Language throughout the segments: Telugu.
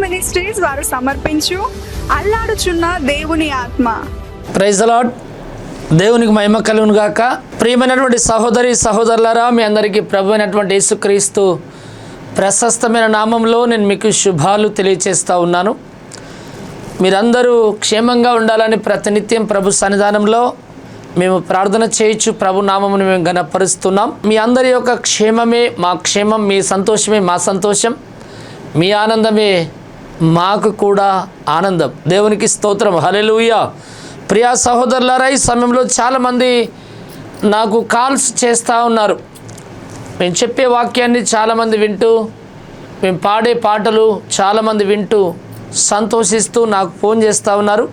మినిస్ట్రీస్ వారు సమర్పించు అల్లాడుచున్న దేవుని ఆత్మ. Praise the Lord. దేవునికి మహిమ కలుగును గాక. ప్రియమైనటువంటి సహోదరి సహోదరులారా, మీ అందరికీ ప్రభు అయినటువంటి యేసుక్రీస్తు ప్రశస్తమైన నామంలో నేను మీకు శుభాలు తెలియచేస్తూ ఉన్నాను. మీరందరూ క్షేమంగా ఉండాలని ప్రతినిత్యం ప్రభు సన్నిధానంలో మేము ప్రార్థన చేయొచ్చు. ప్రభు నామమును మేము ఘనపరుస్తున్నాం. మీ అందరి యొక్క క్షేమమే మా క్షేమం, మీ సంతోషమే మా సంతోషం, మీ ఆనందమే మాకు కూడా ఆనందం. దేవునికి స్తోత్రం. హల్లెలూయా. ప్రియా సహోదరులారా, ఈ సమయంలో చాలామంది నాకు కాల్స్ చేస్తూ ఉన్నారు. మేము చెప్పే వాక్యాన్ని చాలామంది వింటూ, మేము పాడే పాటలు చాలామంది వింటూ సంతోషిస్తూ నాకు ఫోన్ చేస్తూ ఉన్నారు.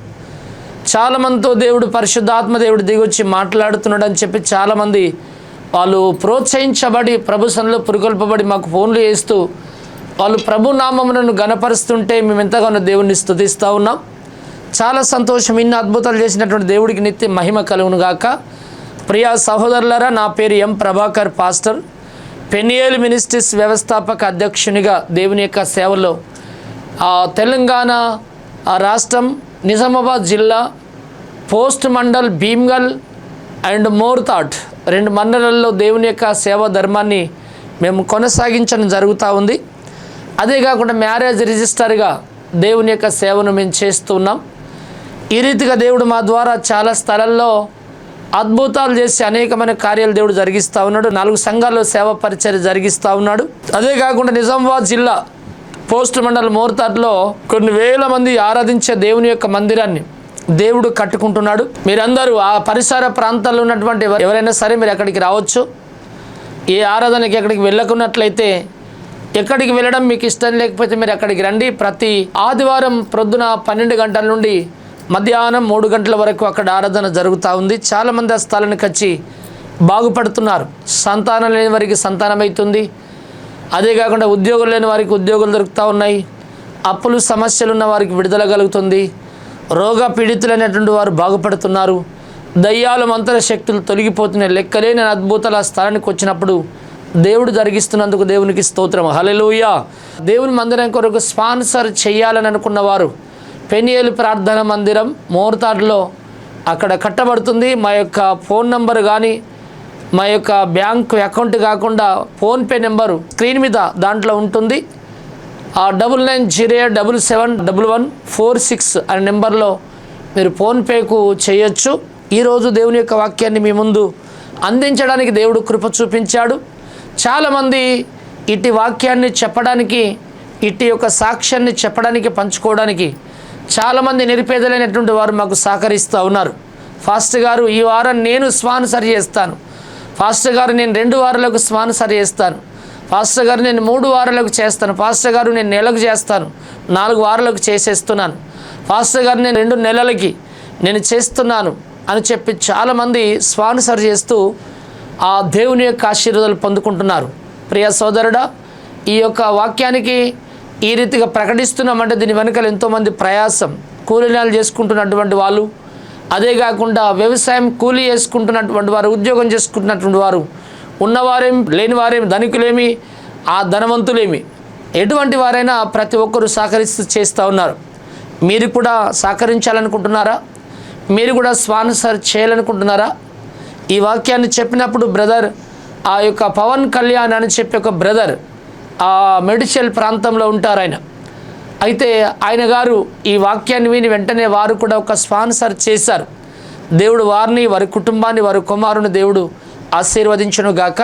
చాలామందితో దేవుడు పరిశుద్ధాత్మ దేవుడు దిగొచ్చి మాట్లాడుతున్నాడు అని చెప్పి చాలామంది వాళ్ళు ప్రోత్సహించబడి ప్రభు సన్నిధిలో పురుకొల్పబడి మాకు ఫోన్లు చేస్తూ వాళ్ళు ప్రభు నామమును ఘనపరుస్తుంటే మేము ఎంతగానో దేవుణ్ణి స్తుతిస్తూ ఉన్నాం. చాలా సంతోషం. ఇన్ని అద్భుతాలు చేసినటువంటి దేవుడికి నిత్య మహిమ కలుగును గాక. ప్రియా సహోదరులారా, నా పేరు ఎం ప్రభాకర్, పాస్టర్, పెనియేల్ మినిస్ట్రీస్ వ్యవస్థాపక అధ్యక్షునిగా దేవుని యొక్క సేవలో తెలంగాణ రాష్ట్రం నిజామాబాద్ జిల్లా పోస్ట్ మండల్ భీమ్గల్ అండ్ మోర్తాడ్ 2 మండలాల్లో దేవుని యొక్క సేవా ధర్మాన్ని మేము కొనసాగించడం జరుగుతూ ఉంది. అదే కాకుండా మ్యారేజ్ రిజిస్టర్గా దేవుని యొక్క సేవను మేము చేస్తున్నాం. ఈ రీతిగా దేవుడు మా ద్వారా చాలా స్థలాల్లో అద్భుతాలు చేసి అనేకమైన కార్యాలు దేవుడు జరిగిస్తూ ఉన్నాడు. 4 సంఘాల్లో సేవ పరిచర్య జరిగిస్తూ ఉన్నాడు. అదే కాకుండా నిజామాబాద్ జిల్లా పోస్ట్ మండల్ మోర్తాడ్లో కొన్ని వేల మంది ఆరాధించే దేవుని యొక్క మందిరాన్ని దేవుడు కట్టుకుంటున్నాడు. మీరందరూ ఆ పరిసర ప్రాంతాల్లో ఉన్నటువంటి ఎవరైనా సరే మీరు అక్కడికి రావచ్చు. ఏ ఆరాధనకి ఎక్కడికి వెళ్ళకున్నట్లయితే, ఎక్కడికి వెళ్ళడం మీకు ఇష్టం లేకపోతే మీరు అక్కడికి రండి. ప్రతి ఆదివారం ప్రొద్దున 12 గంటల నుండి మధ్యాహ్నం 3 గంటల వరకు అక్కడ ఆరాధన జరుగుతూ ఉంది. చాలామంది ఆ స్థలానికి వచ్చి బాగుపడుతున్నారు. సంతానం లేని వారికి సంతానం అవుతుంది. అదే కాకుండా ఉద్యోగులు లేని వారికి ఉద్యోగులు దొరుకుతూ ఉన్నాయి. అప్పులు సమస్యలు ఉన్న వారికి విడుదల కలుగుతుంది. రోగ పీడితులైనటువంటి వారు బాగుపడుతున్నారు. దయ్యాలు మంత్ర శక్తులు తొలగిపోతున్నాయి. లెక్కలేని అద్భుతాలు ఆ స్థలానికి వచ్చినప్పుడు దేవుడు జరిగిస్తున్నందుకు దేవునికి స్తోత్రం. హల్లెలూయా. దేవుని మందిరం కొరకు స్పాన్సర్ చేయాలని అనుకున్న వారు పెనియేల్ ప్రార్థన మందిరం మోర్తాడ్లో అక్కడ కట్టబడుతుంది. మా యొక్క ఫోన్ నంబర్ కానీ మా యొక్క బ్యాంక్ అకౌంట్ కాకుండా ఫోన్పే నెంబరు స్క్రీన్ మీద దాంట్లో ఉంటుంది. ఆ 9908771146 అనే నెంబర్లో మీరు ఫోన్పేకు చేయొచ్చు. ఈరోజు దేవుని యొక్క వాక్యాన్ని మీ ముందు అందించడానికి దేవుడు కృప చూపించాడు. చాలామంది ఇటు వాక్యాన్ని చెప్పడానికి, ఇటు యొక్క సాక్ష్యాన్ని చెప్పడానికి, పంచుకోవడానికి చాలామంది నిరుపేదలైనటువంటి వారు మాకు సహకరిస్తూ ఉన్నారు. ఫాస్టర్ గారు, ఈ వారం నేను స్పాన్సర్ చేస్తాను. ఫాస్టర్ గారు, నేను 2 వారాలకు స్పాన్సర్ చేస్తాను. ఫాస్టర్ గారు, నేను 3 వారాలకు చేస్తాను. ఫాస్టర్ గారు, నేను నెలకు చేస్తాను, 4 వారాలకు చేసేస్తున్నాను. ఫాస్టర్ గారు, నేను 2 నెలలకి నేను చేస్తున్నాను అని చెప్పి చాలామంది స్పాన్సర్ చేస్తూ ఆ దేవుని యొక్క ఆశీర్వాదాలు పొందుకుంటున్నారు. ప్రియ సోదరుడా, ఈ యొక్క వాక్యానికి ఈ రీతిగా ప్రకటిస్తున్నామంటే దీని వెనుకలు ఎంతోమంది ప్రయాసం, కూలీనాలు చేసుకుంటున్నటువంటి వాళ్ళు, అదే కాకుండా వ్యవసాయం కూలీ చేసుకుంటున్నటువంటి వారు, ఉద్యోగం చేసుకుంటున్నటువంటి వారు, ఉన్నవారేం లేని వారేమి, ధనికులేమి ఆ ధనవంతులేమి, ఎటువంటి వారైనా ప్రతి ఒక్కరూ సహకరిస్తూ చేస్తూ ఉన్నారు. మీరు కూడా సహకరించాలనుకుంటున్నారా? మీరు కూడా స్పాన్సర్ చేయాలనుకుంటున్నారా? ఈ వాక్యాన్ని చెప్పినప్పుడు బ్రదర్, ఆ యొక్క పవన్ కళ్యాణ్ అని చెప్పి ఒక బ్రదర్ ఆ మెడిచల్ ప్రాంతంలో ఉంటారు ఆయన. అయితే ఆయన గారు ఈ వాక్యాన్ని విని వెంటనే వారు కూడా ఒక స్పాన్సర్ చేశారు. దేవుడు వారిని, వారి కుటుంబాన్ని, వారి కుమారుని దేవుడు ఆశీర్వదించును గాక.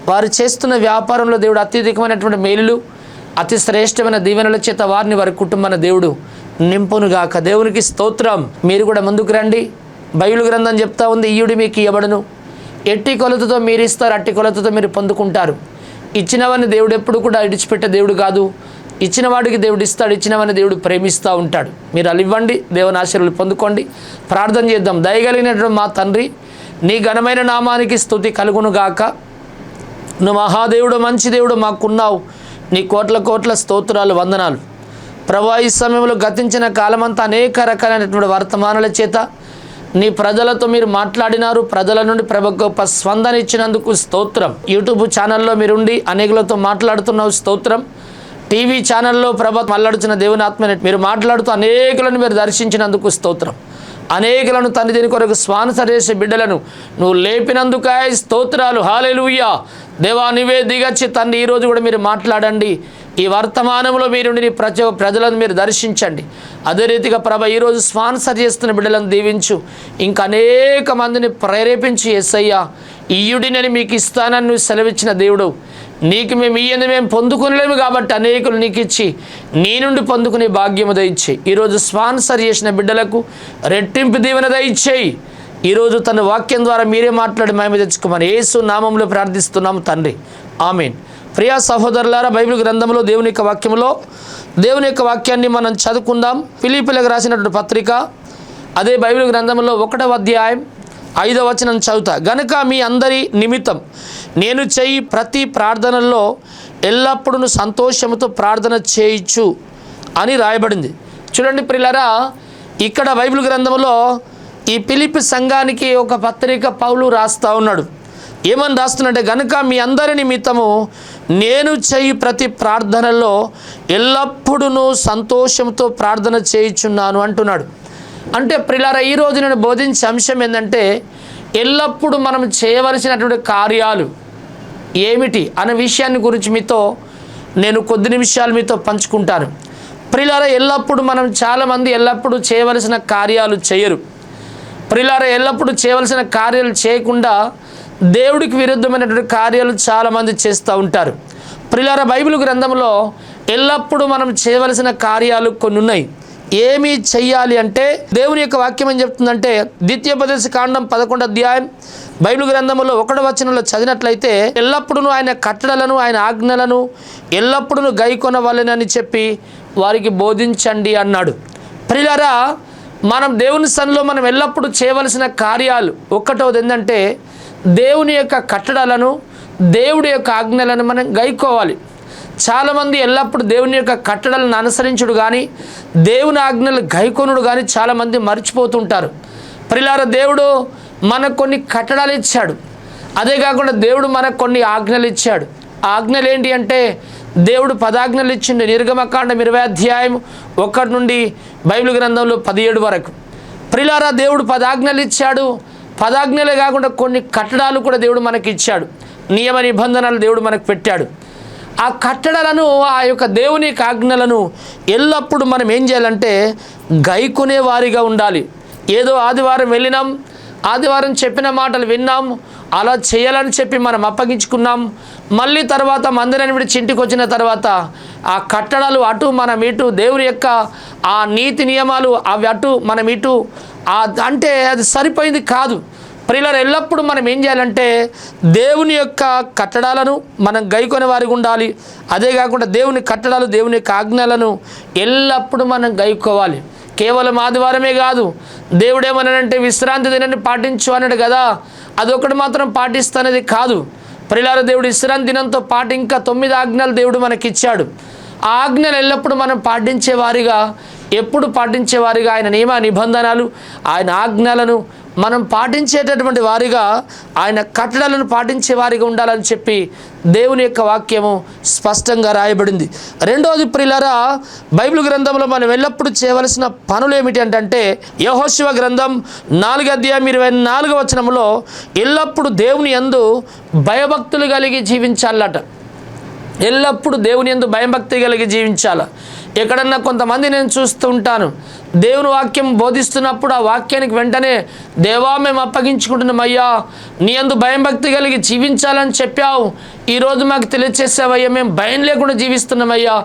వారు చేస్తున్న వ్యాపారంలో దేవుడు అత్యధికమైనటువంటి మేలులు, అతి శ్రేష్టమైన దీవెనల చేత వారిని, వారి కుటుంబాన్ని దేవుడు నింపును గాక. దేవునికి స్తోత్రం. మీరు కూడా ముందుకు రండి. బైబిల్ గ్రంథం చెప్తా ఉంది, ఇయ్యుడి మీకు ఇవ్వబడును, ఎట్టి కొలతతో మీరు ఇస్తారు, అట్టి కొలతతో మీరు పొందుకుంటారు. ఇచ్చినవని దేవుడు ఎప్పుడు కూడా విడిచిపెట్టే దేవుడు కాదు. ఇచ్చిన వాడికి దేవుడు ఇస్తాడు, ఇచ్చినవని దేవుడు ప్రేమిస్తూ ఉంటాడు. మీరు అలా ఇవ్వండి, దేవుని ఆశీర్వాదాలు పొందుకోండి. ప్రార్థన చేద్దాం. దయగలిగినటువంటి మా తండ్రి, నీ ఘనమైన నామానికి స్తుతి కలుగును గాక. నువ్వు మహాదేవుడు, మంచి దేవుడు మాకున్నావు. నీ కోట్ల కోట్ల స్తోత్రాలు, వందనాలు. ప్రభువా, ఈ సమయంలో గతించిన కాలమంతా అనేక రకాలైనటువంటి వర్తమానాల చేత నీ ప్రజలతో మీరు మాట్లాడినారు. ప్రజల నుండి ప్రభు గొప్ప స్పందన ఇచ్చినందుకు స్తోత్రం. యూట్యూబ్ ఛానల్లో మీరుండి అనేకులతో మాట్లాడుతున్నావు, స్తోత్రం. టీవీ ఛానల్లో ప్రభ మల్లాడుచున్న దేవుని ఆత్మని మీరు మాట్లాడుతూ అనేకులను మీరు దర్శించినందుకు స్తోత్రం. అనేకులను తండ్రి దీని కొరకు స్పాన్సర్ చేసే బిడ్డలను నువ్వు లేపినందుకాయ స్తోత్రాలు. హల్లెలూయా. దేవా నీవే దిగచ్చి తండ్రి ఈరోజు కూడా మీరు మాట్లాడండి. ఈ వర్తమానంలో మీరు ప్రజలను మీరు దర్శించండి. అదే రీతిగా ప్రభ ఈరోజు స్పాన్సర్ చేస్తున్న బిడ్డలను దీవించు. ఇంకా అనేక మందిని ప్రేరేపించి యేసయ్యా ఈయుడినని మీకు ఇస్తానని నువ్వు సెలవిచ్చిన దేవుడు, నీకు మేము ఇయ్యని మేము పొందుకునలేము కాబట్టి అనేకులు నీకు ఇచ్చి నీ నుండి పొందుకునే భాగ్యము దయచేయి. ఈరోజు స్పాన్సర్ చేసిన బిడ్డలకు రెట్టింపు దీవెన దయచేయి. ఈరోజు తన వాక్యం ద్వారా మీరే మాట్లాడి మేము తెచ్చుకోమని యేసు నామంలో ప్రార్థిస్తున్నాము తండ్రి, ఆమేన్. ప్రియా సహోదరులారా, బైబిల్ గ్రంథంలో దేవుని యొక్క వాక్యంలో దేవుని యొక్క వాక్యాన్ని మనం చదువుకుందాం. ఫిలిప్పీలకు రాసినటువంటి పత్రిక అదే బైబిల్ గ్రంథంలో 1వ అధ్యాయం 5వ వచనం చదువుతా. గనుక మీ అందరి నిమిత్తం నేను చేయి ప్రతి ప్రార్థనల్లో ఎల్లప్పుడూ సంతోషంతో ప్రార్థన చేయొచ్చు అని రాయబడింది. చూడండి ప్రియులారా, ఇక్కడ బైబిల్ గ్రంథంలో ఈ ఫిలిప్పీ సంఘానికి ఒక పత్రిక పౌలు రాస్తూ ఉన్నాడు. ఏమని రాస్తున్నట్టే, గనుక మీ అందరి నిమిత్తము నేను చేయి ప్రతి ప్రార్థనలో ఎల్లప్పుడూ సంతోషంతో ప్రార్థన చేయుచున్నాను అంటున్నాడు. అంటే ప్రియులారా, ఈరోజు నేను బోధించే అంశం ఏంటంటే ఎల్లప్పుడూ మనం చేయవలసినటువంటి కార్యాలు ఏమిటి అనే విషయాన్ని గురించి మీతో నేను కొద్ది నిమిషాలు మీతో పంచుకుంటాను. ప్రియులారా, ఎల్లప్పుడూ మనం చాలామంది ఎల్లప్పుడూ చేయవలసిన కార్యాలు చేయరు. ప్రియులారా, ఎల్లప్పుడూ చేయవలసిన కార్యాలు చేయకుండా దేవుడికి విరుద్ధమైనటువంటి కార్యాలు చాలామంది చేస్తూ ఉంటారు. ప్రియులారా, బైబిల్ గ్రంథంలో ఎల్లప్పుడూ మనం చేయవలసిన కార్యాలు కొన్ని ఉన్నాయి. ఏమి చెయ్యాలి అంటే దేవుని యొక్క వాక్యం ఏం చెప్తుందంటే, ద్వితీయోపదేశ కాండం 11వ అధ్యాయం బైబిల్ గ్రంథంలో 1వ వచనంలో చదివినట్లయితే, ఎల్లప్పుడూ ఆయన కట్టడలను ఆయన ఆజ్ఞలను ఎల్లప్పుడూ గైకొనవలెనని చెప్పి వారికి బోధించండి అన్నాడు. ప్రియులారా, మనం దేవుని సన్నిధిలో మనం ఎల్లప్పుడూ చేయవలసిన కార్యాలు ఒకటోది ఏంటంటే దేవుని యొక్క కట్టడలను దేవుడి యొక్క ఆజ్ఞలను మనం గైకోవాలి. చాలామంది ఎల్లప్పుడూ దేవుని యొక్క కట్టడలను అనుసరించుడు కానీ దేవుని ఆజ్ఞలు గైకొనుడు కానీ చాలామంది మర్చిపోతుంటారు. ప్రియులారా, దేవుడు మనకు కొన్ని కట్టడాలు ఇచ్చాడు. అదే కాకుండా దేవుడు మనకు కొన్ని ఆజ్ఞలు ఇచ్చాడు. ఆ ఆజ్ఞలు ఏంటి అంటే దేవుడు 10 ఆజ్ఞలు ఇచ్చిండు. నిర్గమకాండం 20వ అధ్యాయం 1 నుండి బైబిల్ గ్రంథంలో 17 వరకు. ప్రియులారా, దేవుడు 10 ఆజ్ఞలు ఇచ్చాడు. 10 ఆజ్ఞలే కాకుండా కొన్ని కట్టడాలు కూడా దేవుడు మనకి ఇచ్చాడు. నియమ నిబంధనలు దేవుడు మనకు పెట్టాడు. ఆ కట్టడలను, ఆ యొక్క దేవుని ఆజ్ఞలను ఎల్లప్పుడూ మనం ఏం చేయాలంటే గైకొనే వారిగా ఉండాలి. ఏదో ఆదివారం వెళ్ళినాం, ఆదివారం చెప్పిన మాటలు విన్నాం, అలా చేయాలని చెప్పి మనం అప్పగించుకున్నాం. మళ్ళీ తర్వాత మందిరాన్ని విడిచి ఇంటికి వచ్చిన తర్వాత ఆ కట్టడాలు అటు మనం ఇటు, దేవుని యొక్క ఆ నీతి నియమాలు అవి అటు మనం ఇటు, అంటే అది సరిపోయింది కాదు. ప్రియులారా, ఎల్లప్పుడూ మనం ఏం చేయాలంటే దేవుని యొక్క కట్టడాలను మనం గైకొనే వారికి ఉండాలి. అదే కాకుండా దేవుని కట్టడాలు దేవుని యొక్క ఆజ్ఞలను ఎల్లప్పుడూ మనం గైకోవాలి. కేవలం ఆదివారమే కాదు, దేవుడు ఏమన్నాడంటే విశ్రాంతి దినాన్ని పాటించు అన్నాడు కదా, అదొకటి మాత్రం పాటిస్తానది కాదు. ప్రియులారా, దేవుడు విశ్రాంతి దినంతో పాటు ఇంకా 9 ఆజ్ఞలు దేవుడు మనకిచ్చాడు. ఆ ఆజ్ఞలు ఎల్లప్పుడూ మనం పాటించేవారిగా, ఎప్పుడు పాటించేవారిగా, ఆయన నియమ నిబంధనలు ఆయన ఆజ్ఞలను మనం పాటించేటటువంటి వారిగా, ఆయన కట్టడలను పాటించే వారిగా ఉండాలని చెప్పి దేవుని యొక్క వాక్యము స్పష్టంగా రాయబడింది. రెండవది ప్రియులారా, బైబిల్ గ్రంథంలో మనం ఎల్లప్పుడూ చేయవలసిన పనులు ఏమిటి అంటే యెహోషువ గ్రంథం 4వ అధ్యాయం 24వ వచనంలో ఎల్లప్పుడూ దేవుని యందు భయభక్తులు కలిగి జీవించాలట. ఎల్లప్పుడూ దేవుని యందు భయభక్తి కలిగి జీవించాలి. ఎక్కడన్నా కొంతమంది నేను చూస్తూ ఉంటాను, దేవుని వాక్యం బోధిస్తున్నప్పుడు ఆ వాక్యానికి వెంటనే దేవా మేము అప్పగించుకుంటున్నామయ్యా, నీ యందు భయం భక్తి కలిగి జీవించాలని చెప్పావు, ఈరోజు మాకు తెలియచేసావయ్యా, మేము భయం లేకుండా జీవిస్తున్నామయ్యా,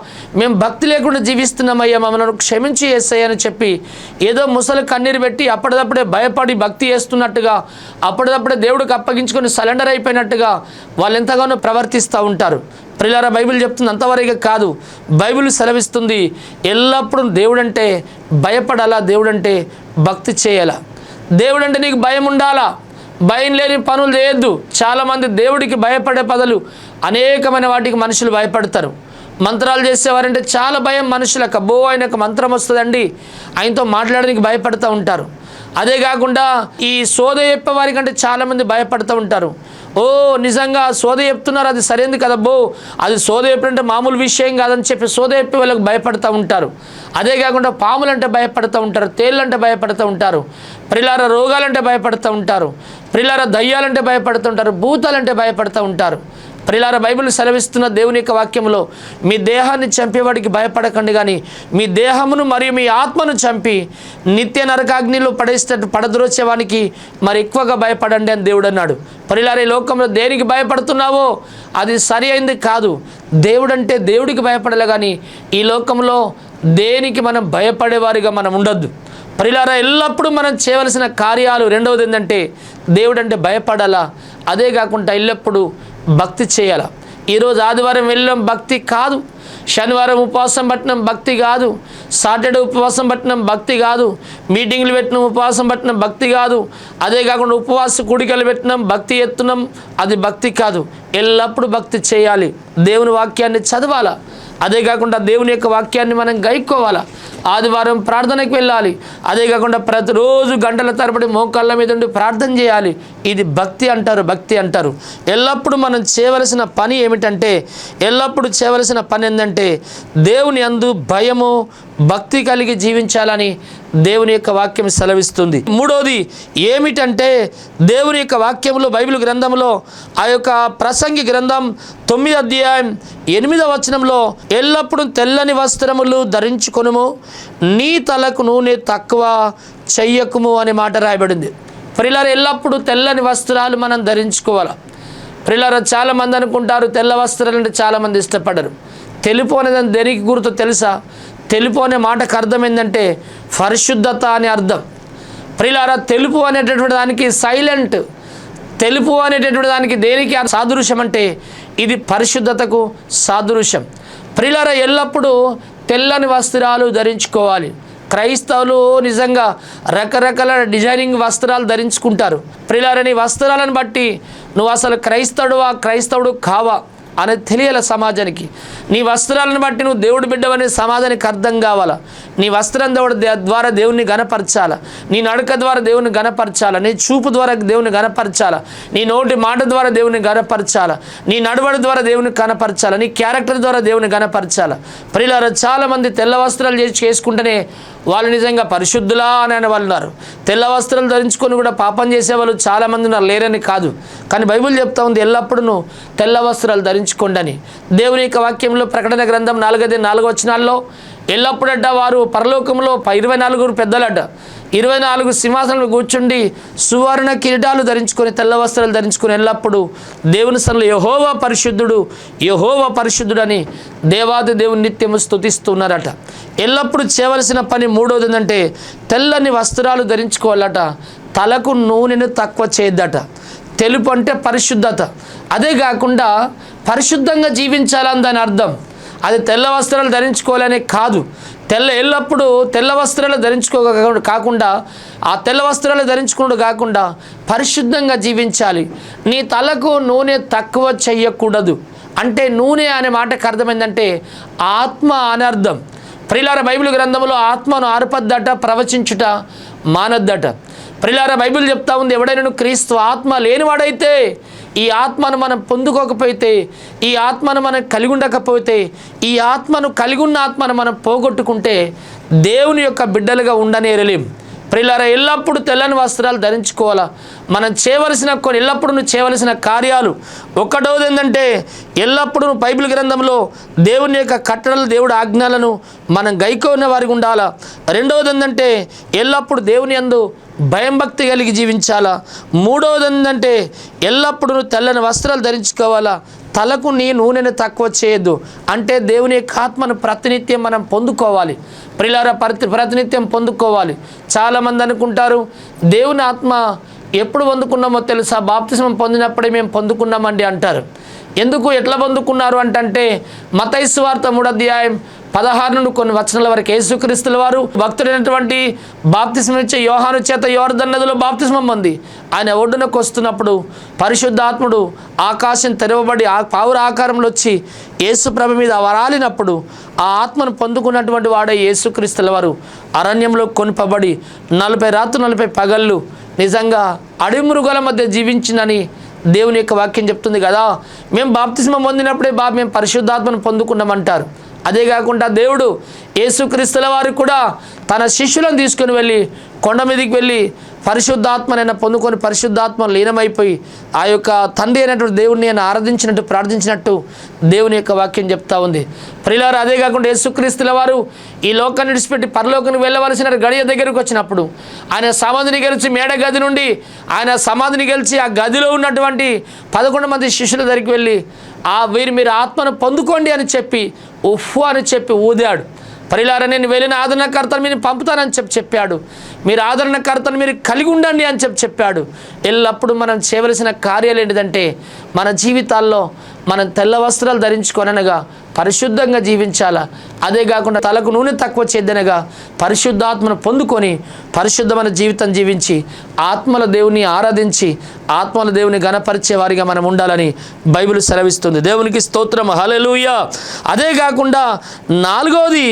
మేము భక్తి లేకుండా జీవిస్తున్నామయ్యా, మమ్మల్ని క్షమించి యేసయ్యా అని చెప్పి ఏదో ముసలి కన్నీరు పెట్టి అప్పటిదప్పుడే భయపడి భక్తి చేస్తున్నట్టుగా, అప్పటిదప్పుడే దేవుడికి అప్పగించుకొని సరెండర్ అయిపోయినట్టుగా వాళ్ళు ఎంతగానో ప్రవర్తిస్తూ ఉంటారు. ప్రియులారా, బైబిల్ చెప్తుంది అంతవరకు కాదు. బైబిల్ సెలవిస్తుంది ఎల్లప్పుడూ దేవుడంటే భయపడాలా, దేవుడంటే భక్తి చేయాలా, దేవుడంటే నీకు భయం ఉండాలా, భయం లేని పనులు చేయొద్దు. చాలామంది దేవుడికి భయపడే పదలు అనేకమైన వాటికి మనుషులు భయపడతారు. మంత్రాలు చేసేవారంటే చాలా భయం మనుషులకు. అబ్బో ఆయనకు మంత్రం వస్తుందండి, ఆయనతో మాట్లాడడానికి భయపడుతూ ఉంటారు. అదే కాకుండా ఈ సోద చెప్పే వారి కంటే చాలామంది భయపడుతూ ఉంటారు. ఓ నిజంగా సోద చెప్తున్నారు, అది సరైనది కదబ్బో, అది సోద చెప్పినంటే మామూలు విషయం కాదని చెప్పి సోద చెప్పే వాళ్ళకి భయపడుతూ ఉంటారు. అదే కాకుండా పాములంటే భయపడుతూ ఉంటారు, తేళ్ళంటే భయపడుతూ ఉంటారు, ప్రిలార రోగాలంటే భయపడుతూ ఉంటారు, ప్రిలార దయ్యాలంటే భయపడుతూ ఉంటారు, భూతాలంటే భయపడుతూ ఉంటారు. ప్రిలార బైబిల్ సెలవిస్తున్న దేవుని యొక్క వాక్యంలో మీ దేహాన్ని చంపేవాడికి భయపడకండి, కానీ మీ దేహమును మరియు మీ ఆత్మను చంపి నిత్య నరకాగ్నిలో పడేసేటట్టు పడద్రోచేవానికి మరి ఎక్కువగా భయపడండి అని దేవుడు అన్నాడు. ప్రిలార ఈ లోకంలో దేనికి భయపడుతున్నావో అది సరి అయింది కాదు. దేవుడంటే దేవుడికి భయపడాలి, కానీ ఈ లోకంలో దేనికి మనం భయపడేవారిగా మనం ఉండొద్దు. ప్రిలారా ఎల్లప్పుడూ మనం చేయవలసిన కార్యాలు రెండవది ఏంటంటే దేవుడంటే భయపడాలా, అదే కాకుండా ఎల్లప్పుడూ భక్తి చేయాలా. ఈరోజు ఆదివారం వెళ్ళడం భక్తి కాదు, శనివారం ఉపవాసం పట్టడం భక్తి కాదు, సాటర్డే ఉపవాసం పట్టడం భక్తి కాదు, మీటింగ్లు పెట్టినాం ఉపవాసం పట్టడం భక్తి కాదు, అదే కాకుండా ఉపవాస కూడికలు పెట్టినాం భక్తి ఎత్తున్నాం, అది భక్తి కాదు. ఎల్లప్పుడూ భక్తి చేయాలి, దేవుని వాక్యాన్ని చదవాలా, అదే కాకుండా దేవుని యొక్క వాక్యాన్ని మనం గైకోవాలా, ఆదివారం ప్రార్థనకు వెళ్ళాలి, అదే కాకుండా ప్రతిరోజు గంటల తరబడి మోకాళ్ళ మీద ఉండి ప్రార్థన చేయాలి. ఇది భక్తి అంటారు, భక్తి అంటారు. ఎల్లప్పుడూ మనం చేయవలసిన పని ఏమిటంటే, ఎల్లప్పుడూ చేయవలసిన పని ఏంటంటే దేవుని యందు భయము భక్తి కలిగి జీవించాలని దేవుని యొక్క వాక్యం సెలవిస్తుంది. మూడవది ఏమిటంటే దేవుని యొక్క వాక్యంలో బైబిల్ గ్రంథంలో ఆ యొక్క ప్రసంగి గ్రంథం 9వ అధ్యాయం 8వ వచనంలో ఎల్లప్పుడూ తెల్లని వస్త్రములు ధరించుకొనుము, నీ తలకు నూనె తక్కువ చెయ్యకుము అనే మాట రాయబడింది. ప్రియులారా ఎల్లప్పుడూ తెల్లని వస్త్రాలు మనం ధరించుకోవాలి. ప్రియులారా చాలామంది అనుకుంటారు తెల్ల వస్త్రాలు అంటే చాలామంది ఇష్టపడరు. తెలుపు అనేది దేనికి గుర్తు తెలుసా? తెలుపు అనే మాటకు అర్థం ఏంటంటే పరిశుద్ధత అని అర్థం. ప్రియులారా తెలుపు అనేటటువంటి దానికి సైలెంట్, తెలుపు అనేటటువంటి దానికి దేనికి సాదృశ్యం అంటే ఇది పరిశుద్ధతకు సాదృశ్యం. ప్రియులారా ఎల్లప్పుడూ తెల్లని వస్త్రాలు ధరించుకోవాలి. క్రైస్తవులు నిజంగా రకరకాల డిజైనింగ్ వస్త్రాలు ధరించుకుంటారు. ప్రియులారా నీ వస్త్రాలను బట్టి నువ్వు అసలు క్రైస్తవుడు కావా అనేది తెలియాల సమాజానికి. నీ వస్త్రాలను బట్టి నువ్వు దేవుడు బిడ్డవనే సమాజానికి అర్థం కావాలా. నీ వస్త్రం ద్వారా దేవుని గణపరచాలా, నీ నడక ద్వారా దేవుని గణపరచాలా, నీ చూపు ద్వారా దేవుని గణపరచాలా, నీ నోటి మాట ద్వారా దేవుని గణపరచాలా, నీ నడవడి ద్వారా దేవుని గణపరచాలా, నీ క్యారెక్టర్ ద్వారా దేవుని గణపరచాలా. ప్రియులారా చాలామంది తెల్ల వస్త్రాలు చేసుకుంటేనే వాళ్ళు నిజంగా పరిశుద్ధులా అని వాళ్ళు ఉన్నారు. తెల్ల వస్త్రాలు ధరించుకొని కూడా పాపం చేసేవాళ్ళు చాలామంది ఉన్నారు, లేరని కాదు. కానీ బైబిల్ చెప్తా ఉంది ఎల్లప్పుడూ తెల్ల వస్త్రాలు ధరించుకోండి అని. దేవుని యొక్క వాక్యంలో ప్రకటన గ్రంథం 4 వచనాల్లో ఎల్లప్పుడడ్డ వారు పరలోకంలో 24 పెద్దలడ్డ 24 సింహాసనాలు కూర్చుండి సువర్ణ కిరీటాలు ధరించుకొని తెల్ల వస్త్రాలు ధరించుకొని ఎల్లప్పుడూ దేవుని సన్నిధిలో యెహోవా పరిశుద్ధుడు, యెహోవా పరిశుద్ధుడు అని దేవాది దేవుని నిత్యము స్తుతిస్తున్నారట. ఎల్లప్పుడూ చేయవలసిన పని మూడవది ఏంటంటే తెల్లని వస్త్రాలు ధరించుకోవాలట, తలకు నూనెను తక్కువ చేయద్దట. తెలుపు అంటే పరిశుద్ధత, అదే కాకుండా పరిశుద్ధంగా జీవించాలని దాని అర్థం. అది తెల్ల వస్త్రాలు ధరించుకోవాలనే కాదు, ఎల్లప్పుడూ తెల్ల వస్త్రాలు కాకుండా ఆ తెల్ల వస్త్రాలు ధరించుకున్నాడు కాకుండా పరిశుద్ధంగా జీవించాలి. నీ తలకు నూనె తక్కువ చెయ్యకూడదు అంటే నూనె అనే మాటకు అర్థమైందంటే ఆత్మ అని అర్థం. ప్రియులారా బైబిల్ గ్రంథంలో ఆత్మను ఆర్పద్దట, ప్రవచించుట మానద్దట. ప్రియులారా బైబిల్ చెప్తా ఉంది ఎవడైనా క్రీస్తు ఆత్మ లేనివాడైతే, ఈ ఆత్మను మనం పొందుకోకపోతే, ఈ ఆత్మను మనం కలిగి ఉండకపోతే, ఈ ఆత్మను కలిగి ఉన్న ఆత్మను మనం పోగొట్టుకుంటే దేవుని యొక్క బిడ్డలుగా ఉండనేరలేం. ప్రియులారా ఎల్లప్పుడూ తెల్లని వస్త్రాలు ధరించుకోవాలా. మనం ఎల్లప్పుడూ నువ్వు చేయవలసిన కార్యాలు ఒకటోది ఏంటంటే ఎల్లప్పుడూ బైబిల్ గ్రంథంలో దేవుని యొక్క కట్టడలు, దేవుడి ఆజ్ఞలను మనం గైకోన్న వారికి ఉండాలా. రెండవది ఏంటంటే ఎల్లప్పుడూ దేవుని యందు భయం భక్తి కలిగి జీవించాలా. మూడవది ఏంటంటే ఎల్లప్పుడూ నువ్వు తెల్లని వస్త్రాలు ధరించుకోవాలా, తలకు నీ నూనెను తక్కువ చేయొద్దు అంటే దేవుని యొక్క ఆత్మను ప్రతినిత్యం మనం పొందుకోవాలి. ప్రియులారా ప్రతినిత్యం పొందుకోవాలి. చాలామంది అనుకుంటారు దేవుని ఆత్మ ఎప్పుడు పొందుకున్నామో తెలుసా? బాప్తిస్మం పొందినప్పుడే మేము పొందుకున్నామండి అంటారు. ఎందుకు ఎట్లా పొందుకున్నారు అంటే మత్తయి సువార్త 3వ అధ్యాయం 16 నుండి కొన్ని వచనాల వరకు యేసుక్రీస్తుల వారు భక్తుడైనటువంటి బాప్తిస్మం ఇచ్చే యోహాను చేత యోర్దన్ నదిలో బాప్తిస్మం పొంది ఆయన ఒడ్డునకు వస్తున్నప్పుడు పరిశుద్ధాత్ముడు ఆకాశం తెరవబడి ఆ పావుర ఆకారంలో వచ్చి యేసు ప్రభు మీద వరాలినప్పుడు ఆ ఆత్మను పొందుకున్నటువంటి వాడే యేసుక్రీస్తుల వారు అరణ్యంలో కొనుపబడి 40 రాత్రులు 40 పగళ్ళు నిజంగా అడవి మృగాల మధ్య జీవించిందని దేవుని యొక్క వాక్యం చెప్తుంది కదా. మేము బాప్తిస్మం పొందినప్పుడే మేము పరిశుద్ధాత్మను పొందుకున్నామంటారు. అదే కాకుండా దేవుడు యేసుక్రీస్తుల వారికి కూడా తన శిష్యులను తీసుకుని వెళ్ళి కొండ మీదకి వెళ్ళి పరిశుద్ధాత్మనైనా పొందుకొని పరిశుద్ధాత్మ లీనమైపోయి ఆ యొక్క తండ్రి అయినటువంటి దేవుడిని ఆయన ఆరాధించినట్టు ప్రార్థించినట్టు దేవుని యొక్క వాక్యం చెప్తా ఉంది. ప్రియులారా, అదే కాకుండా యేసుక్రీస్తుల వారు ఈ లోకాన్ని విడిచిపెట్టి పరలోకానికి వెళ్ళవలసిన గడియ దగ్గరకు వచ్చినప్పుడు ఆయన సమాధిని గెలిచి మేడ గది నుండి ఆయన సమాధిని గెలిచి ఆ గదిలో ఉన్నటువంటి 11 మంది శిష్యుల దగ్గరికి వెళ్ళి మీరు ఆత్మను పొందుకోండి అని చెప్పి ఉఫ్ఫు అని చెప్పి ఊదాడు. ప్రియులారా, నేను వెళ్ళిన ఆదరణకర్తను మీరు పంపుతానని చెప్పాడు. మీరు ఆదరణకర్తను మీరు కలిగి ఉండండి అని చెప్పాడు. ఎల్లప్పుడూ మనం చేయవలసిన కార్యాలు ఏంటిదంటే మన జీవితాల్లో మనం తెల్ల వస్త్రాలు ధరించుకొనగా పరిశుద్ధంగా జీవించాలా. అదే కాకుండా తలకు నూనె తక్కువ చేద్దనగా పరిశుద్ధాత్మను పొందుకొని పరిశుద్ధమైన జీవితం జీవించి ఆత్మల దేవుని ఆరాధించి ఆత్మల దేవుని గణపరిచే వారిగా మనం ఉండాలని బైబిల్ సెలవిస్తుంది. దేవునికి స్తోత్రం, హల్లెలూయా. అదే కాకుండా 4వది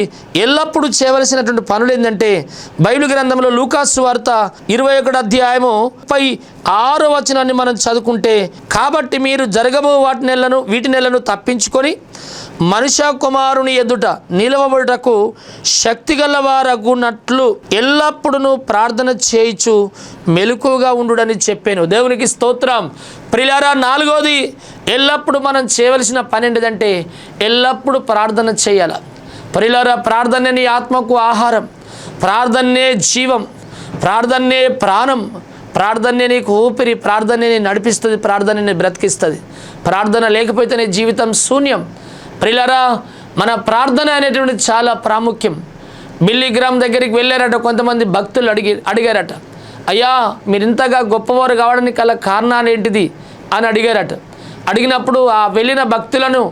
ఎల్లప్పుడూ చేయవలసినటువంటి పనులు ఏంటంటే బైబిల్ గ్రంథంలో లూకాసు సువార్త 21 అధ్యాయము 36వ వచనాన్ని మనం చదువుకుంటే, కాబట్టి మీరు జరగబో వీటి నెలను తప్పించుకొని మనుష్య కుమారుని ఎదుట నిలవబడుటకు శక్తిగలవారగునట్లు ఎల్లప్పుడూ ప్రార్థన చేయుచు మెలకువగా ఉండుడని చెప్పాను. దేవునికి స్తోత్రం. ప్రియులారా, 4వది ఎల్లప్పుడూ మనం చేయవలసిన పని ఏంటిదంటే ఎల్లప్పుడూ ప్రార్థన చేయాలి. ప్రియులారా, ప్రార్థనే నీ ఆత్మకు ఆహారం, ప్రార్థనే జీవం, ప్రార్థనే ప్రాణం, ప్రార్థనే నీకు ఊపిరి, ప్రార్థనే నీ నడిపిస్తుంది, ప్రార్థనే బ్రతికిస్తుంది. ప్రార్థన లేకపోతే నీ జీవితం శూన్యం. ప్రియులారా, మన ప్రార్థన అనేటువంటిది చాలా ప్రాముఖ్యం. బిల్లీ గ్రామ్ దగ్గరికి వెళ్ళారట కొంతమంది భక్తులు అడిగారట, అయ్యా మీరు ఇంతగా గొప్పవారు కావడానికి గల కారణాలు ఏంటిది అని అడిగారట. అడిగినప్పుడు ఆ వెళ్ళిన భక్తులను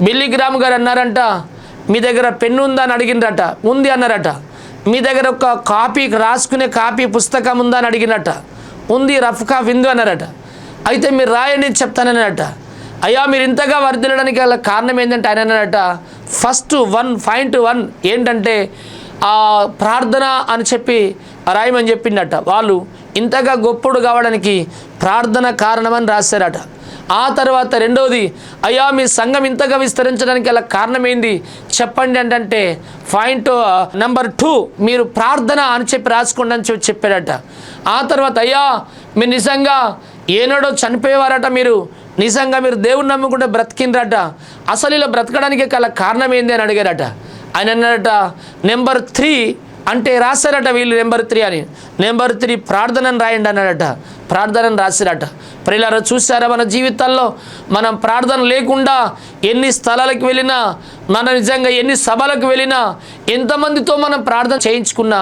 బిల్లీ గ్రామ్ గారు అన్నారంట, మీ దగ్గర పెన్ను ఉందా అని అడిగినరట. ఉంది అన్నారట. మీ దగ్గర ఒక కాపీ రాసుకునే కాపీ పుస్తకం ఉందా అని అడిగినట్ట. ఉంది, రఫ్ కాపీ ఉంది అన్నారట. అయితే మీరు రాయండి చెప్తానన్నారట. అయ్యా మీరు ఇంతగా వర్ధిల్లడానికి గల కారణం ఏంటంటే ఆయన అన్నారట, ఫస్ట్ 1.1 ఏంటంటే ప్రార్థన అని చెప్పి రాయమని చెప్పిండట. వాళ్ళు ఇంతగా గొప్పడు కావడానికి ప్రార్థన కారణమని రాశారట. ఆ తర్వాత 2వది, అయ్యా మీ సంఘం ఇంతగా విస్తరించడానికి గల కారణం ఏంది చెప్పండి అంటే పాయింట్ నెంబర్ 2 మీరు ప్రార్థన అని చెప్పి రాసుకోండి అని చెప్పారట. ఆ తర్వాత అయ్యా మీరు నిజంగా ఏనాడో చనిపోయేవారట, మీరు నిజంగా మీరు దేవుని నమ్ముకుంటే బ్రతికినరట, అసలు ఇలా బ్రతకడానికి గల కారణం ఏంది అని అడిగారట. ఆయన అన్నారట నెంబర్ 3 అంటే రాశారట వీళ్ళు నెంబర్ 3 అని. నెంబర్ 3 ప్రార్థనను రాయండి అన్నాడట. ప్రార్థనను రాశారట. ప్రియులారా, చూసారా మన జీవితాల్లో మనం ప్రార్థన లేకుండా ఎన్ని స్థలాలకు వెళ్ళినా, మన నిజంగా ఎన్ని సభలకు వెళ్ళినా, ఎంతమందితో మనం ప్రార్థన చేయించుకున్నా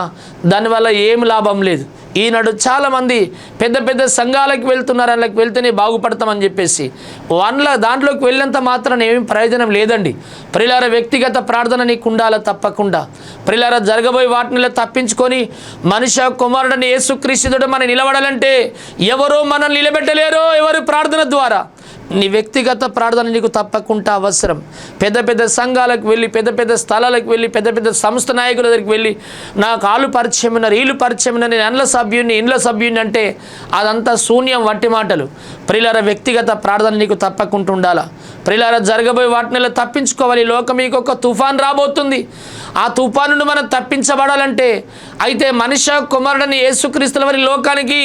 దానివల్ల ఏం లాభం లేదు. ఈనాడు చాలామంది పెద్ద పెద్ద సంఘాలకు వెళ్తున్నారు, అందులోకి వెళ్తేనే బాగుపడతామని చెప్పేసి దాంట్లోకి వెళ్ళినంత మాత్రాన ఏమీ ప్రయోజనం లేదండి. ప్రియులారా, వ్యక్తిగత ప్రార్థన నీకు ఉండాలి తప్పకుండా. ప్రియులారా, జరగబోయే వాటిని తప్పించుకొని మనుష్య కుమారుడని యేసుక్రీస్తుడు మనం నిలబడాలంటే ఎవరో మనల్ని నిలబెట్టలేరో ఎవరు ప్రార్థన ద్వారా. నీ వ్యక్తిగత ప్రార్థన నీకు తప్పకుండా అవసరం. పెద్ద పెద్ద సంఘాలకు వెళ్ళి, పెద్ద పెద్ద స్థలాలకు వెళ్ళి, పెద్ద పెద్ద సంస్థ నాయకుల దగ్గరికి వెళ్ళి నాకు ఆళ్ళు పరిచయం ఉన్నారు, వీళ్ళు పరిచయం ఉన్నారు, నేను ఇండ్ల సభ్యుని అంటే అదంతా శూన్యం, వట్టి మాటలు. ప్రియులారా, వ్యక్తిగత ప్రార్థన నీకు తప్పకుండా ఉండాలా. ప్రియులారా, జరగబోయే వాటిని తప్పించుకోవాలి. లోకం మీకు ఒక తుఫాన్ రాబోతుంది. ఆ తుఫాను మనం తప్పించబడాలంటే అయితే మనుష్య కుమారుడని యేసుక్రీస్తుల వారి లోకానికి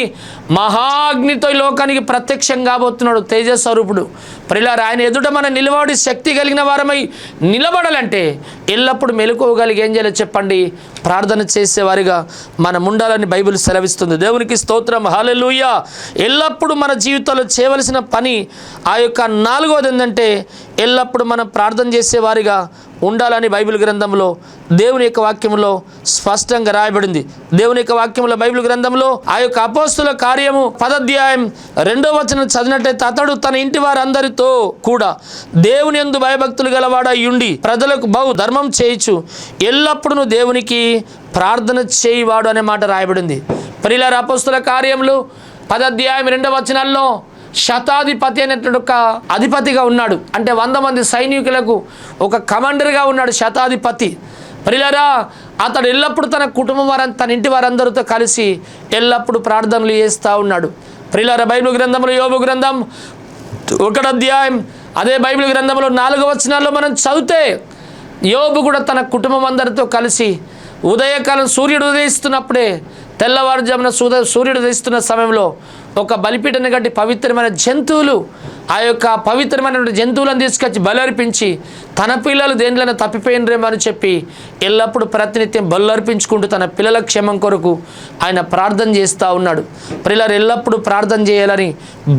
మహాగ్నితో ఈ లోకానికి ప్రత్యక్షం కాబోతున్నాడు, తేజస్వరూపుడు. ప్రియులారా, ఆయన ఎదుట మనం నిలబడి శక్తి కలిగిన వారమై నిలబడాలంటే ఎల్లప్పుడూ మెలకువగలిగి ఏం చేయాలో చెప్పండి, ప్రార్థన చేసేవారిగా మనం ఉండాలని బైబిల్ సెలవిస్తుంది. దేవునికి స్తోత్రం, హల్లెలూయా. ఎల్లప్పుడూ మన జీవితంలో చేయవలసిన పని ఆ యొక్క 4వది ఏంటంటే ఎల్లప్పుడూ మనం ప్రార్థన చేసేవారిగా ఉండాలని బైబిల్ గ్రంథంలో దేవుని యొక్క వాక్యంలో స్పష్టంగా రాయబడింది. దేవుని యొక్క వాక్యంలో బైబిల్ గ్రంథంలో ఆ యొక్క అపోస్తుల కార్యము 10వ అధ్యాయం 2వ వచనం చదివినట్లయితే, అతడు తన ఇంటి వారందరితో కూడా దేవుని యందు భయభక్తులు గలవాడై ఉండి ప్రజలకు బహు ధర్మం చేయుచు ఎల్లప్పుడూ దేవునికి ప్రార్థన చేయువాడు అనే మాట రాయబడింది. ప్రియులారా, అపోస్తుల కార్యములు 10వ అధ్యాయం 2వ వచనాల్లో శతాధిపతి అనేటువంటి ఒక అధిపతిగా ఉన్నాడు. అంటే 100 మంది సైనికులకు ఒక కమాండర్గా ఉన్నాడు శతాధిపతి. ప్రియులారా, అతడు ఎల్లప్పుడూ తన కుటుంబం తన ఇంటి వారందరితో కలిసి ఎల్లప్పుడూ ప్రార్థనలు చేస్తూ ఉన్నాడు. ప్రియులారా, బైబిల్ గ్రంథంలో యోబు గ్రంథం 1వ అధ్యాయం అదే బైబిల్ గ్రంథంలో 4వ వచనాల్లో మనం చదివితే యోబు కూడా తన కుటుంబం అందరితో కలిసి ఉదయకాలం సూర్యుడు ఉదయిస్తున్నప్పుడే, తెల్లవారుజామున సూర్యుడు ఉదయిస్తున్న సమయంలో ఒక బలిపీఠను కట్టి పవిత్రమైన జంతువులు, ఆ యొక్క పవిత్రమైన జంతువులను తీసుకొచ్చి బలర్పించి తన పిల్లలు దేంట్లోనే తప్పిపోయినరేమో అని చెప్పి ఎల్లప్పుడూ ప్రతినిత్యం బలర్పించుకుంటూ తన పిల్లల క్షేమం కొరకు ఆయన ప్రార్థన చేస్తూ ఉన్నాడు. పిల్లలు ఎల్లప్పుడూ ప్రార్థన చేయాలని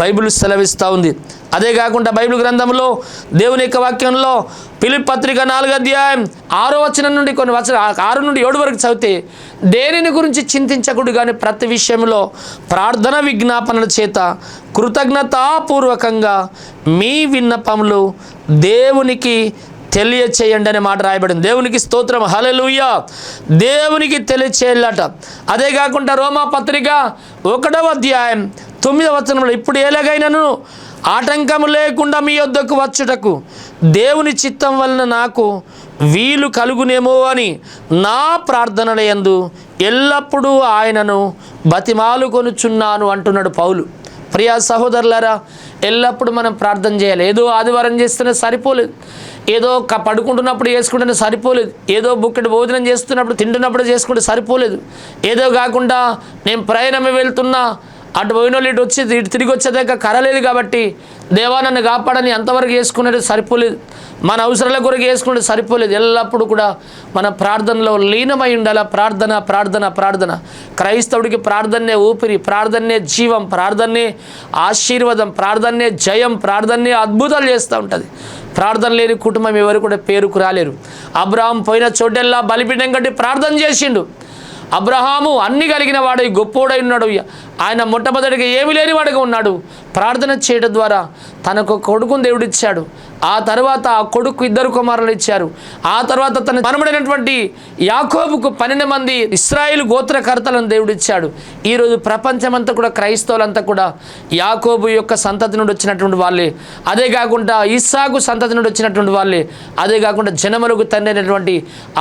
బైబిల్ సెలవిస్తూ ఉంది. అదే కాకుండా బైబిల్ గ్రంథంలో దేవుని యొక్క వాక్యంలో ఫిలిప్పీ పత్రిక 4వ అధ్యాయం 6వ వచనం నుండి కొన్ని వచనాలు 6 నుండి 7 వరకు చదివితే, దేనిని గురించి చింతించకూడదు కానీ ప్రతి విషయంలో ప్రార్థన విజ్ఞాపనల చేత కృతజ్ఞతాపూర్వకంగా మీ విన్నపములు దేవునికి తెలియచేయండి అనే మాట రాయబడింది. దేవునికి స్తోత్రం, హల్లెలూయా. దేవునికి తెలియచేయాలట. అదే కాకుండా రోమా పత్రిక 1వ అధ్యాయం 9వ వచనంలో, ఇప్పుడు ఎలాగైనను ఆటంకము లేకుండా మీ యొద్దకు వచ్చుటకు దేవుని చిత్తం వలన నాకు వీలు కలుగునేమో అని నా ప్రార్థనల యందు ఎల్లప్పుడూ ఆయనను బతిమాలు కొనుచున్నాను అంటున్నాడు పౌలు. ప్రియా సహోదరులారా, ఎల్లప్పుడూ మనం ప్రార్థన చేయాలి. ఏదో ఆదివారం చేస్తేనే సరిపోలేదు, ఏదో పడుకుంటున్నప్పుడు చేసుకుంటేనే సరిపోలేదు, ఏదో బుక్కటి భోజనం చేస్తున్నప్పుడు తింటున్నప్పుడు చేసుకుంటే సరిపోలేదు, ఏదో కాకుండా నేను ప్రయాణమే వెళ్తున్నా అటు పోయిన వాళ్ళు ఇటు వచ్చి ఇటు తిరిగి వచ్చేదాకా కరలేదు కాబట్టి దేవా నన్ను కాపాడని అంతవరకు చేసుకునేది సరిపోలేదు, మన అవసరాల కొరకు చేసుకునేది సరిపోలేదు. ఎల్లప్పుడూ కూడా మన ప్రార్థనలో లీనమై ఉండాలి. ప్రార్థన ప్రార్థన ప్రార్థన. క్రైస్తవుడికి ప్రార్థనే ఊపిరి, ప్రార్థనే జీవం, ప్రార్థనే ఆశీర్వాదం, ప్రార్థనే జయం, ప్రార్థనే అద్భుతాలు చేస్తూ ఉంటుంది. ప్రార్థన లేని కుటుంబం ఎవరు కూడా పేరుకు రాలేరు. అబ్రహాం పోయిన చోటెల్లా బలిపీఠం కట్టి ప్రార్థన చేసిండు. అబ్రహాము అన్ని కలిగిన వాడు, గొప్పోడై ఉన్నాడు. ఆయన మొట్టమొదటిగా ఏమీ లేని వాడుగా ఉన్నాడు. ప్రార్థన చేయడం ద్వారా తనకు కొడుకుని దేవుడిచ్చాడు. ఆ తర్వాత ఆ కొడుకు 2 కుమారులు ఇచ్చారు. ఆ తర్వాత తన మనమడైనటువంటి యాకోబుకు 12 మంది ఇశ్రాయేలు గోత్రకర్తలను దేవుడిచ్చాడు. ఈరోజు ప్రపంచమంతా కూడా క్రైస్తవులంతా కూడా యాకోబు యొక్క సంతతి నుండి వచ్చినటువంటి వాళ్ళే. అదే కాకుండా ఇస్సాకు సంతతి నుండి వచ్చినటువంటి వాళ్ళే. అదే కాకుండా జనములకు తండ్రి అయినటువంటి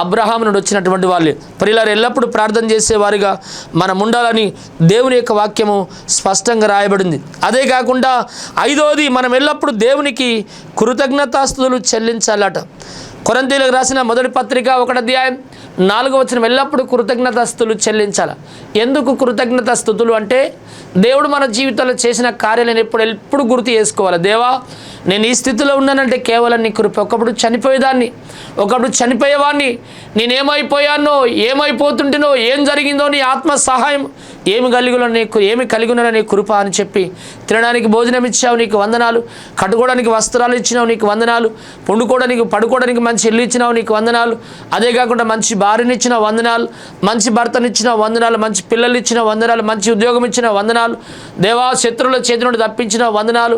అబ్రహాము నుండి వచ్చినటువంటి వాళ్ళే. ప్రియులారా, ఎల్లప్పుడూ ప్రార్థన చేసేవారిగా మనం ఉండాలని దేవుని యొక్క వాక్యము స్పష్టంగా రాయబడింది. అదే కాకుండా 5వది, మనం ఎల్లప్పుడూ దేవునికి కృతజ్ఞతాస్తుతులు చెల్లించాలట. కొరింథీయులకు రాసిన 1వ పత్రిక 1వ అధ్యాయం 4వ వచనం, ఎల్లప్పుడూ కృతజ్ఞతాస్తుతులు చెల్లించాలి. ఎందుకు కృతజ్ఞతాస్తుతులు అంటే, దేవుడు మన జీవితంలో చేసిన కార్యాలను ఎప్పుడు గుర్తు చేసుకోవాలి. దేవా, నేను ఈ స్థితిలో ఉన్నానంటే కేవలం నీ కృప. ఒకప్పుడు చనిపోయేదాన్ని, ఒకప్పుడు చనిపోయేవాడిని, నేనేమైపోయానో, ఏమైపోతుంటేనో, ఏం జరిగిందో నీ ఆత్మ సహాయం, ఏమి కలిగి ఉన్నా నీ కృప అని చెప్పి తినడానికి భోజనం ఇచ్చావు, నీకు వందనాలు. కట్టుకోవడానికి వస్త్రాలు ఇచ్చినావు, నీకు వందనాలు. పడుకోవడానికి మంచి ఇల్లు ఇచ్చినావు, నీకు వందనాలు. అదే కాకుండా మంచి భార్యని ఇచ్చినావు, వందనాలు. మంచి భర్తని ఇచ్చినావు, వందనాలు. మంచి పిల్లలు ఇచ్చినావు, వందనాలు. మంచి ఉద్యోగం ఇచ్చినావు, వందనాలు. దేవా, శత్రువుల చేతి నుండి తప్పించినావు, వందనాలు.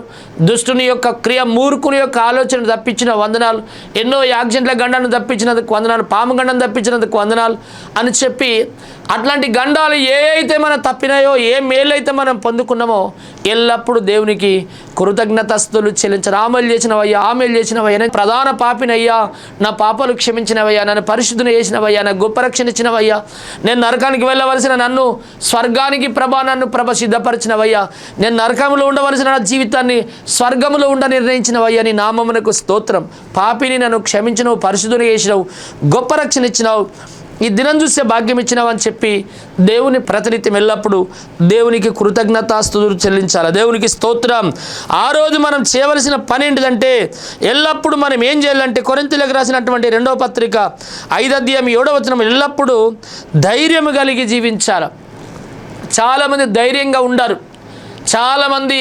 దుష్టుని యొక్క క్రియ, మూర్ఖుని యొక్క ఆలోచన తప్పించిన వందనాలు. ఎన్నో యాక్సిడెంట్ల గండాన్ని తప్పించినందుకు వందనాలు, పాము గండం తప్పించినందుకు వందనాలు అని చెప్పి, అట్లాంటి గండాలు ఏ అయితే మనం తప్పినాయో, ఏ మేలైతే మనం పొందుకున్నామో ఎల్లప్పుడూ దేవునికి కృతజ్ఞతాస్తుతులు చెల్లించాలి. ఆమెలు చేసినవయ్యా, ప్రధాన పాపినయ్యా, నా పాపాలు క్షమించినవయ్యా, నన్ను పరిశుద్ధిని చేసినవయ్యా, నాకు గొప్ప రక్షణ ఇచ్చినవయ్యా, నేను నరకానికి వెళ్ళవలసిన నన్ను స్వర్గానికి ప్రభ సిద్ధపరిచినవయ్యా, నేను నరకంలో ఉండవలసిన నా జీవితాన్ని స్వర్గంలో ఉండ నిర్ణయించినవయ్యా, నీ నామమునకు స్తోత్రం. పాపిని నన్ను క్షమించినవు, పరిశుద్ధిని చేసినావు, గొప్ప రక్షణ ఇచ్చినావు, ఈ దినం చూసే భాగ్యం ఇచ్చినావు అని చెప్పి దేవుని ప్రతినిత్యం ఎల్లప్పుడూ దేవునికి కృతజ్ఞతాస్తుతులు చెల్లించాలి. దేవునికి స్తోత్రం. ఆ రోజు మనం చేయవలసిన పని ఏంటిదంటే, ఎల్లప్పుడూ మనం ఏం చేయాలంటే, కొరింథీయులకు రాసినటువంటి 2వ పత్రిక 5వ అధ్యాయం 7వ వచనం, ఎల్లప్పుడూ ధైర్యం కలిగి జీవించాలి. చాలామంది ధైర్యంగా ఉండరు. చాలామంది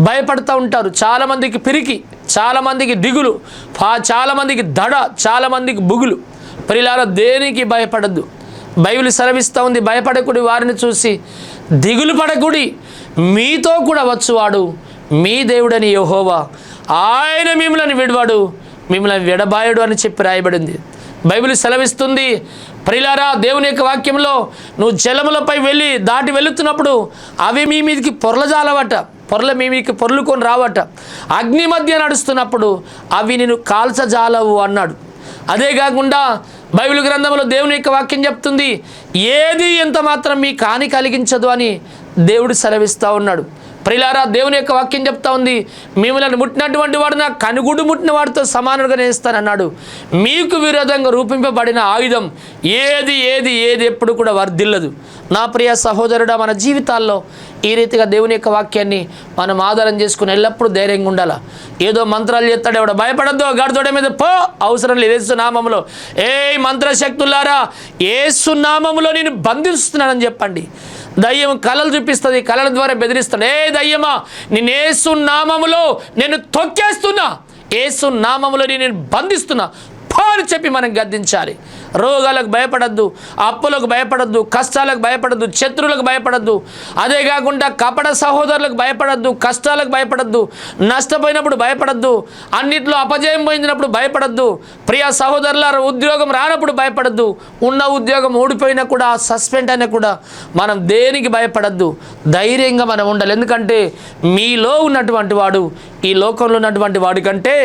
భయపడుతూ ఉంటారు. చాలామందికి పిరికి, చాలామందికి దిగులు, చాలామందికి దడ, చాలామందికి బుగులు. ప్రియులారా, దేనికి భయపడద్దు. బైబిల్ సెలవిస్తూ ఉంది, భయపడకుడి వారిని చూసి దిగులు పడకుడి, మీతో కూడా వచ్చువాడు మీ దేవుడని యెహోవా, ఆయన మిమ్మల్ని విడవాడు, మిమ్మల్ని విడబాయడు అని చెప్పి రాయబడింది. బైబిల్ సెలవిస్తుంది. ప్రియులారా, దేవుని యొక్క వాక్యంలో నువ్వు జలములపై దాటి వెళుతున్నప్పుడు అవి మీ మీదకి పొరలజాలవట, మీ మీదకి పొర్లుకొని రావట. అగ్ని మధ్య నడుస్తున్నప్పుడు అవి నేను కాల్చజాలవు అన్నాడు. అదే కాకుండా బైబిల్ గ్రంథంలో దేవుని యొక్క వాక్యం చెప్తుంది, ఏది ఎంత మాత్రం మీ హాని కలిగించదు అని దేవుడు సెలవిస్తూ ఉన్నాడు. ప్రియులారా, దేవుని యొక్క వాక్యం చెప్తా ఉంది, మిమ్మల్ని ముట్టినటువంటి వాడు నా కనుగుడు ముట్టిన వాడితో సమానంగా నేస్తానన్నాడు. మీకు విరోధంగా రూపింపబడిన ఆయుధం ఏది ఎప్పుడు కూడా వర్ధిల్లదు. నా ప్రియ సహోదరుడా, మన జీవితాల్లో ఈ రీతిగా దేవుని యొక్క వాక్యాన్ని మనం ఆధారం చేసుకుని ఎల్లప్పుడూ ధైర్యంగా ఉండాలా. ఏదో మంత్రాలు చేస్తాడు ఎవడ, భయపడద్దు, గడితోడ మీద పో, అవసరం లేదు. యేసు నామములో, ఏ మంత్రశక్తులారా, యేసు నామములో నేను బంధిస్తున్నానని చెప్పండి. దయ్యం కళలు చూపిస్తుంది, కళల ద్వారా బెదిరిస్తాడు. ఏ దయ్యమా, నేను యేసు నామములో నేను తొక్కేస్తున్నా, యేసు నామములో నేను బంధిస్తున్నా అని చెప్పి మనం గద్దించాలి. రోగాలకు భయపడద్దు, అప్పులకు భయపడద్దు, కష్టాలకు భయపడద్దు, శత్రువులకు భయపడద్దు. అదే కాకుండా కపట సహోదరులకు భయపడద్దు, కష్టాలకు భయపడద్దు, నష్టపోయినప్పుడు భయపడద్దు, అన్నిట్లో అపజయం పోయినప్పుడు భయపడద్దు. ప్రియ సహోదరులారా, ఉద్యోగం రానప్పుడు భయపడద్దు, ఉన్న ఉద్యోగం ఊడిపోయినా కూడా, సస్పెండ్ అయినా కూడా మనం దేనికి భయపడద్దు, ధైర్యంగా మనం ఉండాలి. ఎందుకంటే మీలో ఉన్నటువంటి వాడు ఈ లోకంలో ఉన్నటువంటి వాడి కంటే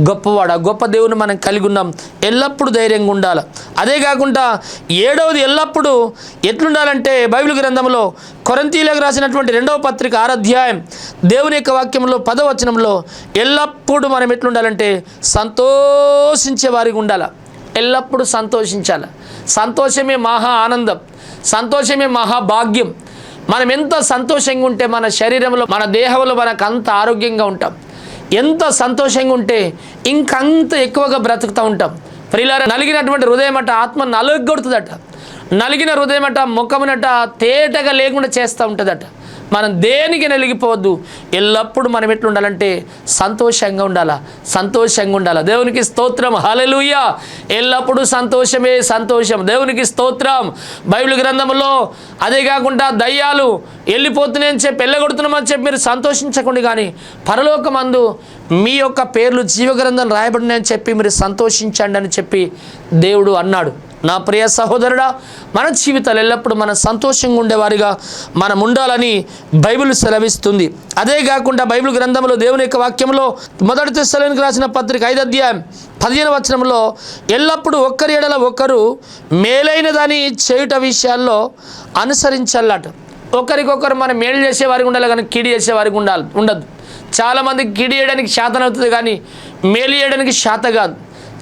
గొప్పవాడు. ఆ గొప్ప దేవుని మనం కలిగి ఉన్నాం. ఎల్లప్పుడూ ధైర్యంగా ఉండాలి. అదే కాకుండా 7వది ఎల్లప్పుడూ ఎట్లుండాలంటే, బైబిల్ గ్రంథంలో కొరింథీయులకు రాసినటువంటి 2వ పత్రిక 6వ అధ్యాయం దేవుని యొక్క వాక్యంలో 10వ వచనంలో ఎల్లప్పుడూ మనం ఎట్లుండాలంటే సంతోషించే వారికి ఉండాలి. ఎల్లప్పుడూ సంతోషించాలి. సంతోషమే మహా ఆనందం, సంతోషమే మహాభాగ్యం. మనం ఎంత సంతోషంగా ఉంటే మన శరీరంలో, మన దేహంలో మనకు అంత ఆరోగ్యంగా ఉంటాం. ఎంత సంతోషంగా ఉంటే ఇంకంత ఎక్కువగా బ్రతుకుతూ ఉంటాం. ప్రియులారా, నలిగినటువంటి హృదయం అట ఆత్మ నలుగొడుతుందట, నలిగిన హృదయం అట ముఖమునట తేటగా లేకుండా చేస్తూ ఉంటుందట. మనం దేనికి నలిగిపోవద్దు. ఎల్లప్పుడూ మనం ఎట్లుండాలంటే సంతోషంగా ఉండాలా. దేవునికి స్తోత్రం, హల్లెలూయా. ఎల్లప్పుడూ సంతోషమే సంతోషం, దేవునికి స్తోత్రం. బైబిల్ గ్రంథంలో అదే కాకుండా దయ్యాలు వెళ్ళిపోతున్నాయని చెప్పి, వెళ్ళగొడుతున్నామని చెప్పి మీరు సంతోషించకండి, కానీ పరలోకమందు మీ యొక్క పేర్లు జీవగ్రంథం రాయబడినాయని చెప్పి మీరు సంతోషించండి అని చెప్పి దేవుడు అన్నాడు. నా ప్రియ సహోదరుడా, మన జీవితాలు ఎల్లప్పుడూ మనం సంతోషంగా ఉండేవారిగా మనం ఉండాలని బైబిల్ సెలవిస్తుంది. అదే కాకుండా బైబిల్ గ్రంథంలో దేవుని యొక్క వాక్యంలో 1 తెస్సలోనికీయులకు రాసిన పత్రిక 5వ అధ్యాయం 15వ వచనంలో ఎల్లప్పుడూ ఒక్కరి ఎడల ఒకరు మేలైనదని చేయుట విషయాల్లో అనుసరించాలట. ఒకరికొకరు మనం మేలు చేసేవారికి ఉండాలి, కానీ కీడు చేసేవారికి ఉండద్దు. చాలామందికి కీడు చేయడానికి శాతం అవుతుంది, కానీ మేలు చేయడానికి శాత కాదు.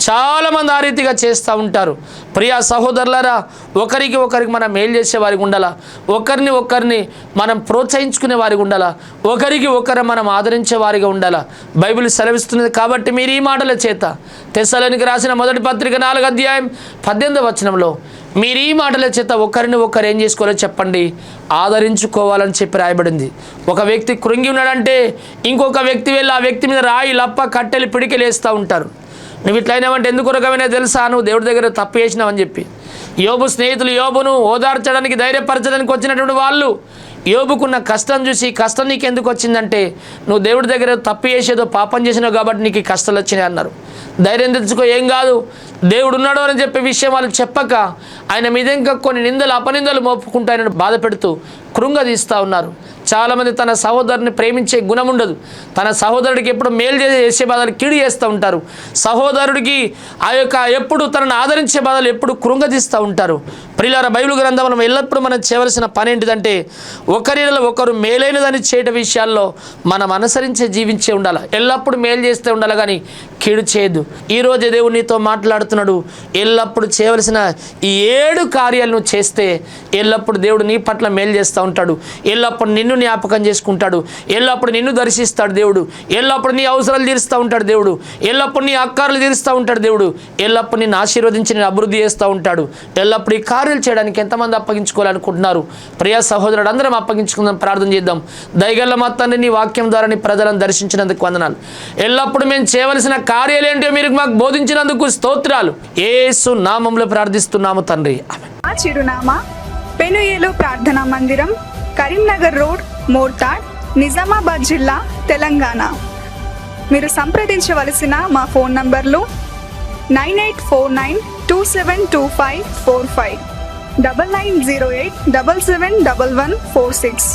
చాలామంది ఆ రీతిగా చేస్తూ ఉంటారు. ప్రియా సహోదరులారా, ఒకరికి మనం మేలు చేసే వారికి ఉండాలా, ఒకరిని మనం ప్రోత్సహించుకునే వారికి ఉండాలా, ఒకరికి మనం ఆదరించే వారిగా ఉండాలా. బైబిల్ సెలవిస్తున్నది. కాబట్టి మీరు ఈ మాటల చేత తెస్సలోనికీయులకు రాసిన 1వ పత్రిక 4వ అధ్యాయం 18వ వచనంలో మీరు ఈ మాటల చేత ఒకరు ఏం చేసుకోవాలో చెప్పండి, ఆదరించుకోవాలని చెప్పి రాయబడింది. ఒక వ్యక్తి కృంగి ఉన్నాడంటే ఇంకొక వ్యక్తి వెళ్ళి ఆ వ్యక్తి మీద రాయి, లప్ప, కట్టెలు, పిడికిలు వేస్తూ ఉంటారు. నువ్వు ఇట్లయినావంటే ఎందుకు రకమైనా తెలుసా, నువ్వు దేవుడి దగ్గర తప్పు చేసినావని చెప్పి. యోబు స్నేహితులు యోబును ఓదార్చడానికి, ధైర్యపరచడానికి వచ్చినటువంటి వాళ్ళు యోబుకున్న కష్టం చూసి, కష్టం నీకు ఎందుకు వచ్చిందంటే నువ్వు దేవుడి దగ్గర తప్పు చేసేదో పాపం చేసినావు కాబట్టి నీకు ఈ కష్టాలు వచ్చినాయి అన్నారు. ధైర్యం తెచ్చుకో, ఏం కాదు, దేవుడు ఉన్నాడు అని చెప్పే విషయం వాళ్ళు చెప్పక ఆయన మీద ఇంకా కొన్ని నిందలు, అపనిందలు మోపుకుంటూ ఆయనను బాధ పెడుతూ కృంగదీస్తూ ఉన్నారు. చాలామంది తన సహోదరుని ప్రేమించే గుణం ఉండదు. తన సహోదరుడికి ఎప్పుడు మేలు చేసే బాధలు కీడు చేస్తూ ఉంటారు. సహోదరుడికి ఎప్పుడు తనను ఆదరించే బాధలు ఎప్పుడు కృంగదీస్తూ ఉంటారు. ప్రియులారా, బైబిల్ గ్రంథంలో ఎల్లప్పుడూ మనం చేయవలసిన పని ఏంటిదంటే ఒకరిలో ఒకరు మేలైనదని చేయట విషయాల్లో మనం అనుసరించే జీవించే ఉండాలి. ఎల్లప్పుడూ మేలు చేస్తూ ఉండాలి, కానీ కీడు చేయదు. ఈరోజు దేవుడు నీతో మాట్లాడుతున్నాడు. ఎల్లప్పుడు చేయవలసిన ఈ 7 కార్యాలు నువ్వు చేస్తే ఎల్లప్పుడు దేవుడు నీ పట్ల మేలు చేస్తూ ఉంటాడు. ఎల్లప్పుడు నిన్ను జ్ఞాపకం చేసుకుంటాడు. ఎల్లప్పుడు నిన్ను దర్శిస్తాడు దేవుడు. ఎల్లప్పుడు నీ అవసరాలు తీరుస్తూ ఉంటాడు దేవుడు. ఎల్లప్పుడు నీ అక్కారులు తీరుస్తూ ఉంటాడు దేవుడు. ఎల్లప్పుడు నిన్ను ఆశీర్వదించి నేను అభివృద్ధి చేస్తూ ఉంటాడు. ఎల్లప్పుడు ఈ కార్యాలు చేయడానికి ఎంతమంది అప్పగించుకోవాలనుకుంటున్నారు? ప్రియ సహోదరుడు, అందరం అప్పగించుకుందాం, ప్రార్థన చేద్దాం. దయగల మా తండ్రి, నీ వాక్యం ద్వారా నీ ప్రజలను దర్శించినందుకు వందనాలు. ఎల్లప్పుడు మేము చేయవలసిన కార్యాలు ఏంటో మీరు మాకు బోధించినందుకు స్తోత్రాలు. యేసు నామములో ప్రార్థిస్తున్నాము తండ్రి. మా చిరునామా పెనుయేలు ప్రార్థనా మందిరం, కరీంనగర్ రోడ్, మోర్తాడ్, నిజామాబాద్ జిల్లా, తెలంగాణ. మీరు సంప్రదించవలసిన మా ఫోన్ నంబర్లు 9849272545, 9908771146.